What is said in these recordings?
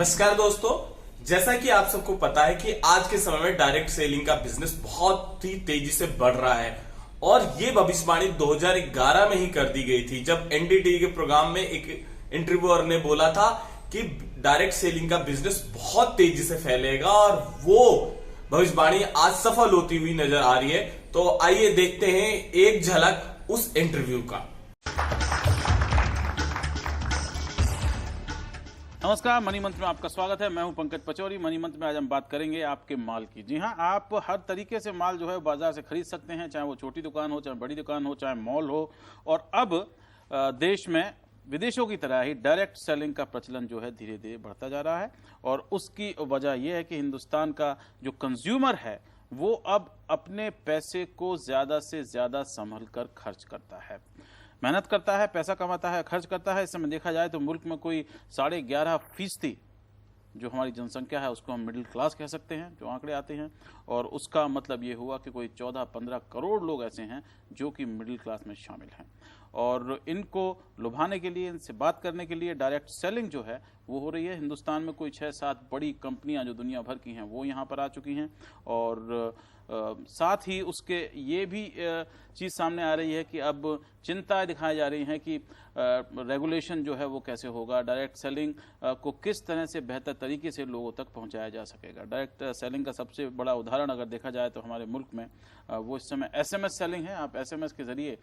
नमस्कार दोस्तों, जैसा कि आप सबको पता है कि आज के समय में डायरेक्ट सेलिंग का बिजनेस बहुत ही तेजी से बढ़ रहा है और ये भविष्यवाणी 2011 में ही कर दी गई थी जब एनडीटीवी के प्रोग्राम में एक इंटरव्यूअर ने बोला था कि डायरेक्ट सेलिंग का बिजनेस बहुत तेजी से फैलेगा और वो भविष्यवाणी आज सफल होती हुई नजर आ रही है। तो आइए देखते हैं एक झलक उस इंटरव्यू का। नमस्कार, मनी मंत्र में आपका स्वागत है। मैं हूं पंकज पचौरी। मनी मंत्र में आज हम बात करेंगे आपके माल की। जी हां, आप हर तरीके से माल जो है बाजार से खरीद सकते हैं, चाहे वो छोटी दुकान हो, चाहे बड़ी दुकान हो, चाहे मॉल हो। और अब देश में विदेशों की तरह ही डायरेक्ट सेलिंग का प्रचलन जो है धीरे धीरे बढ़ता जा रहा है और उसकी वजह यह है कि हिंदुस्तान का जो कंज्यूमर है वो अब अपने पैसे को ज्यादा से ज्यादा संभल कर खर्च करता है, मेहनत करता है, पैसा कमाता है, खर्च करता है। इस समय देखा जाए तो मुल्क में कोई 11.5% जो हमारी जनसंख्या है उसको हम मिडिल क्लास कह सकते हैं, जो आंकड़े आते हैं। और उसका मतलब ये हुआ कि कोई 14-15 करोड़ लोग ऐसे हैं जो कि मिडिल क्लास में शामिल हैं और इनको लुभाने के लिए, इनसे बात करने के लिए डायरेक्ट सेलिंग जो है वो हो रही है। हिंदुस्तान में कोई 6-7 बड़ी कंपनियां जो दुनिया भर की हैं वो यहाँ पर आ चुकी हैं और साथ ही उसके ये भी चीज़ सामने आ रही है कि अब चिंताएं दिखाई जा रही हैं कि रेगुलेशन जो है वो कैसे होगा, डायरेक्ट सेलिंग को किस तरह से बेहतर तरीके से लोगों तक पहुंचाया जा सकेगा। डायरेक्ट सेलिंग का सबसे बड़ा उदाहरण अगर देखा जाए तो हमारे मुल्क में वो इस समय एसएमएस सेलिंग है। आप एसएमएस के जरिए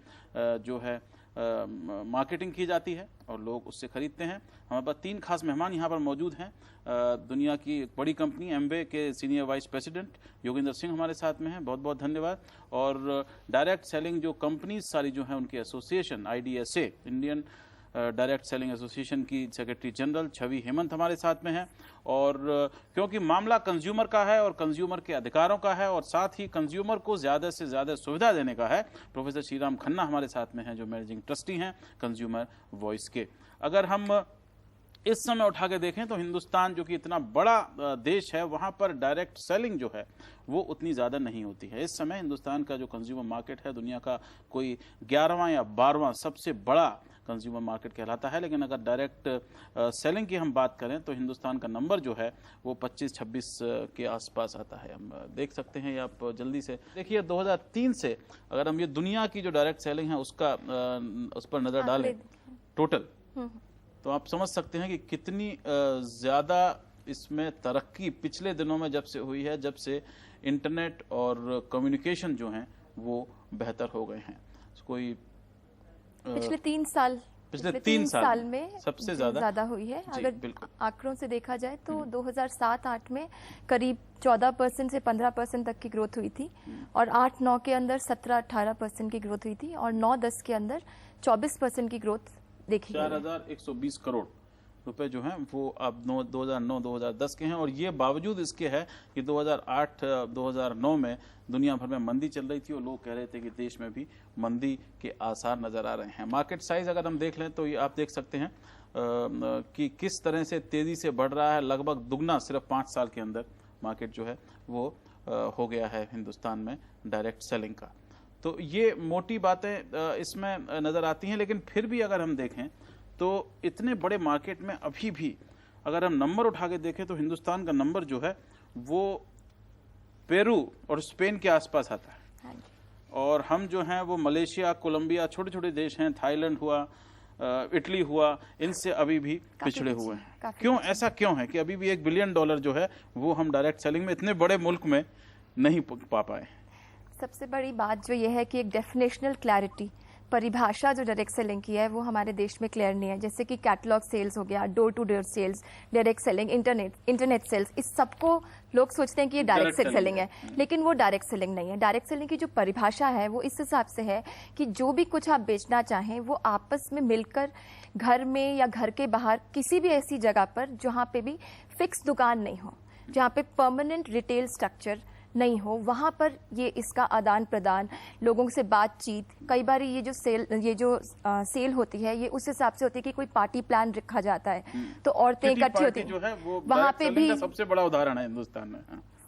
जो है मार्केटिंग की जाती है और लोग उससे खरीदते हैं। हमारे पास 3 खास मेहमान यहाँ पर मौजूद हैं। दुनिया की एक बड़ी कंपनी एमवे के senior vice president Yogendra Singh हमारे साथ में हैं, बहुत बहुत धन्यवाद। और डायरेक्ट सेलिंग जो कंपनीज सारी जो है उनकी association IDSA, Indian direct selling association की सेक्रेटरी जनरल छवि हेमंत हमारे साथ में है। और क्योंकि मामला कंज्यूमर का है और कंज्यूमर के अधिकारों का है और साथ ही कंज्यूमर को ज़्यादा से ज़्यादा सुविधा देने का है, प्रोफेसर श्रीराम खन्ना हमारे साथ में हैं जो मैनेजिंग ट्रस्टी हैं कंज्यूमर वॉइस के। अगर हम इस समय उठा के देखें तो हिंदुस्तान जो कि इतना बड़ा देश है वहाँ पर डायरेक्ट सेलिंग जो है वो उतनी ज़्यादा नहीं होती है। इस समय हिंदुस्तान का जो कंज्यूमर मार्केट है दुनिया का कोई 11वां या 12वां सबसे बड़ा कंज्यूमर मार्केट कहलाता है। लेकिन अगर डायरेक्ट सेलिंग की हम बात करें तो हिंदुस्तान का नंबर जो है वो 25-26 के आसपास आता है। हम देख सकते हैं, आप जल्दी से देखिए 2003 से अगर हम ये दुनिया की जो डायरेक्ट सेलिंग है उसका उस पर नज़र डालें टोटल, तो आप समझ सकते हैं कि कितनी ज़्यादा इसमें तरक्की पिछले दिनों में जब से हुई है, जब से इंटरनेट और कम्युनिकेशन जो हैं वो बेहतर हो गए हैं। कोई पिछले 3 साल में सबसे ज्यादा हुई है। अगर आंकड़ों से देखा जाए तो 2007-8 में करीब 14% से 15% तक की ग्रोथ हुई थी और 8-9 के अंदर 17-18% की ग्रोथ हुई थी और 9-10 के अंदर 24% की ग्रोथ देखी। 4120 करोड़ रुपए जो हैं वो अब 2009-2010 के हैं और ये बावजूद इसके है कि 2008-2009 में दुनिया भर में मंदी चल रही थी और लोग कह रहे थे कि देश में भी मंदी के आसार नजर आ रहे हैं। मार्केट साइज अगर हम देख लें तो ये आप देख सकते हैं कि किस तरह से तेजी से बढ़ रहा है। लगभग दुगना सिर्फ 5 साल के अंदर मार्केट जो है वो हो गया है हिंदुस्तान में डायरेक्ट सेलिंग का। तो ये मोटी बातें इसमें नजर आती हैं, लेकिन फिर भी अगर हम देखें तो इतने बड़े मार्केट में अभी भी अगर हम नंबर उठा के देखें तो हिंदुस्तान का नंबर जो है वो पेरू और स्पेन के आसपास आता है और हम जो हैं वो मलेशिया, कोलंबिया, छोटे छोटे देश हैं, थाईलैंड हुआ, इटली हुआ, इनसे अभी भी पिछड़े हुए हैं। क्यों, ऐसा क्यों है कि अभी भी $1 बिलियन जो है वो हम डायरेक्ट सेलिंग में इतने बड़े मुल्क में नहीं पा पाए? सबसे बड़ी बात जो ये है कि एक डेफिनेशनल क्लैरिटी, परिभाषा जो डायरेक्ट सेलिंग की है वो हमारे देश में क्लियर नहीं है। जैसे कि कैटलॉग सेल्स हो गया, door to door sales, direct selling, internet sales, इस सबको लोग सोचते हैं कि ये डायरेक्ट सेलिंग है, लेकिन वो डायरेक्ट सेलिंग नहीं है। डायरेक्ट सेलिंग की जो परिभाषा है वो इस हिसाब से है कि जो भी कुछ आप बेचना चाहें वो आपस में मिलकर घर में या घर के बाहर किसी भी ऐसी जगह पर जहाँ पे भी फिक्स दुकान नहीं हो, जहाँ पे परमानेंट रिटेल स्ट्रक्चर नहीं हो, वहां पर ये इसका आदान प्रदान, लोगों से बातचीत, कई बार ये जो सेल होती है ये उस हिसाब से होती है कि कोई पार्टी प्लान रखा जाता है तो औरतें इकट्ठी होती हैं, जो है वो वहां पे भी सबसे बड़ा उदाहरण है हिंदुस्तान में।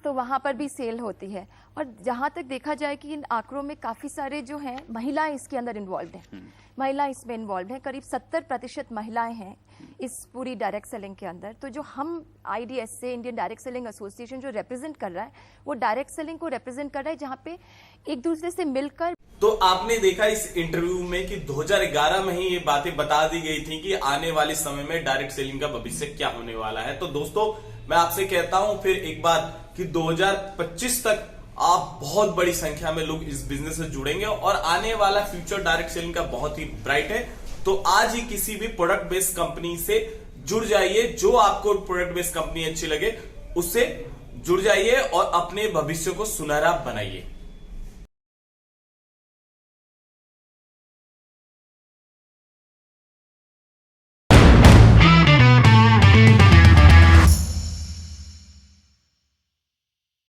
तो वहाँ पर भी सेल होती है। और जहाँ तक देखा जाए कि इन आंकड़ों में काफ़ी सारे जो हैं महिलाएं इसके अंदर इन्वॉल्व हैं, महिलाएं इसमें इन्वॉल्व हैं, करीब 70% महिलाएं हैं इस पूरी डायरेक्ट सेलिंग के अंदर। तो जो हम IDS से, इंडियन डायरेक्ट सेलिंग एसोसिएशन जो रिप्रेजेंट कर रहा है, वो डायरेक्ट सेलिंग को रिप्रेजेंट कर रहा है, जहाँ पे एक दूसरे से मिलकर। तो आपने देखा इस इंटरव्यू में कि 2011 में ही ये बातें बता दी गई थी कि आने वाले समय में डायरेक्ट सेलिंग का भविष्य क्या होने वाला है। तो दोस्तों मैं आपसे कहता हूं फिर एक बार कि 2025 तक आप बहुत बड़ी संख्या में लोग इस बिजनेस से जुड़ेंगे और आने वाला फ्यूचर डायरेक्ट सेलिंग का बहुत ही ब्राइट है। तो आज ही किसी भी प्रोडक्ट बेस्ड कंपनी से जुड़ जाइए, जो आपको प्रोडक्ट बेस्ड कंपनी अच्छी लगे उससे जुड़ जाइए और अपने भविष्य को सुनहरा बनाइए।